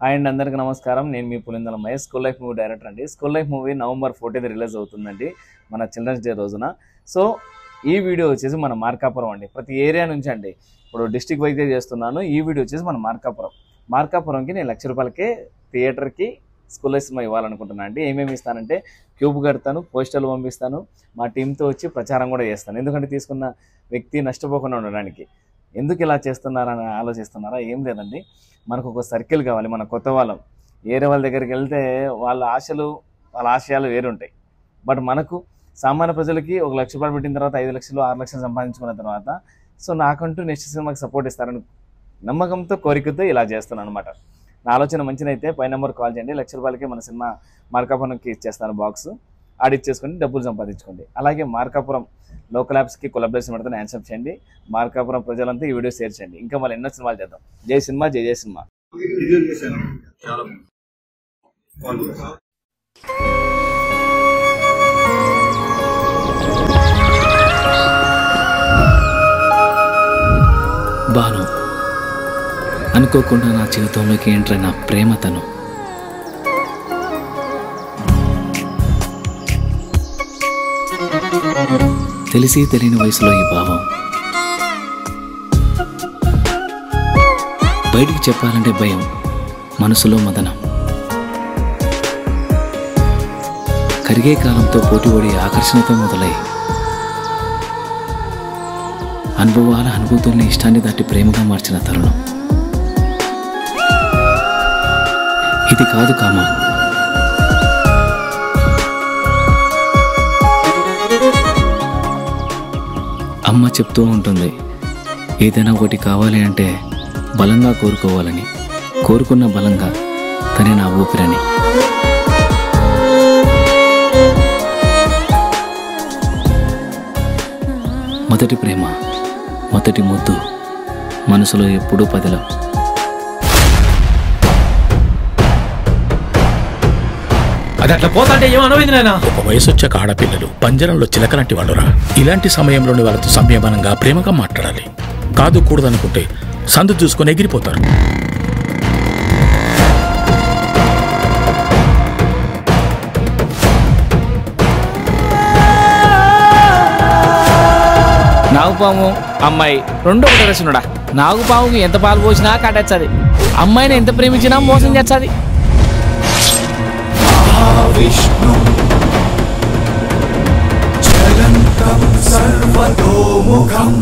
And అందరికీ నమస్కారం. నేను మీ Pulindala Mahesh, school life movie director అండి. School life movie November 14th release అవుతుందండి, మన చిల్డ్రన్స్ డే రోజున. సో ఈ వీడియో వచ్చేసి మన మార్కాపురం అండి. ప్రతి ఏరియా నుంచి అండి, ఇప్పుడు డిస్ట్రిక్ట్ వైజ్గా చేస్తున్నాను. ఈ వీడియో వచ్చేసి మన మార్కాపురంకి నేను ₹1,00,000 థియేటర్కి స్కూల్ లైఫ్ సినిమా ఇవ్వాలనుకుంటున్నాను అండి. ఏమేమి ఇస్తానంటే క్యూబ్ కడతాను, పోస్టర్లు పంపిస్తాను, మా టీంతో వచ్చి ప్రచారం కూడా చేస్తాను. ఎందుకంటే తీసుకున్న వ్యక్తి నష్టపోకుండా ఉండడానికి. ఎందుకు ఇలా చేస్తున్నారని ఆలోచిస్తున్నారా? ఏం లేదండి, మనకు ఒక సర్కిల్ కావాలి. మన కొత్త వాళ్ళం వేరే వాళ్ళ దగ్గరికి వెళ్తే వాళ్ళ ఆశలు వాళ్ళ ఆశయాలు వేరుంటాయి. బట్ మనకు సామాన్య ప్రజలకి ₹1,00,000 పెట్టిన తర్వాత 5 లక్షలు 6 లక్షలు సంపాదించుకున్న తర్వాత సో నాకంటూ నెక్స్ట్ సినిమాకి సపోర్ట్ ఇస్తారని నమ్మకంతో కోరికతో ఇలా చేస్తున్నాను అనమాట. నా ఆలోచన మంచిదైతే పై నెంబర్ కాల్ చేయండి. ₹1,00,000 మన సినిమా మార్కాపురంకి ఇచ్చేస్తాను. బాక్స్ ఆడిచ్చేసుకొని డబ్బులు సంపాదించుకోండి. అలాగే మార్కాపురం లోకల్ యాప్స్కి కొలాబరేషన్ పెడితే యాన్సప్ చేయండి. మార్కాపురం ప్రజలంతా ఈ వీడియో షేర్ చేయండి. ఇంకా మళ్ళీ ఎన్నో సినిమాలు చేద్దాం. జై సినిమా, జై జై సినిమా. బాను, అనుకోకుండా నా జీవితంలోకి ఎంటర్ నా ప్రేమ తను. తెలిసి తెలియని వయసులో ఈ భావం బయటికి చెప్పాలంటే భయం, మనసులో మదనం. కరిగే కాలంతో పోటీపడి ఆకర్షణతో మొదలై అనుభవాల అనుభూతుల్ని ఇష్టాన్ని దాటి ప్రేమగా మార్చిన తరుణం ఇది కాదు కామా. అమ్మ చెప్తూ ఉంటుంది, ఏదైనా ఒకటి కావాలి అంటే బలంగా కోరుకోవాలని, కోరుకున్న బలంగా తనే నా ఊపిరని. మొదటి ప్రేమ, మొదటి ముద్దు, మనసులో ఎప్పుడూ పదిలం. అది అట్లా పోతాంటే ఏమనవైంది నాయనా? ఒక వయసు వచ్చాక ఆడపిల్లలు పంజరంలో చిలకలాంటి వాళ్ళురా. ఇలాంటి సమయంలోని వాళ్ళతో సంయమనంగా ప్రేమగా మాట్లాడాలి. కాదు కూడదనుకుంటే సందు చూసుకొని ఎగిరిపోతారు. నాగుపాము అమ్మాయి రెండు ఒకటి రచనుడా. నాగుపాముకి ఎంత పాలు పోసినా కట్టచ్చది, అమ్మాయిని ఎంత ప్రేమించినా మోసం చేస్తుంది. విష్ణు చలంతం సర్వతోముఖం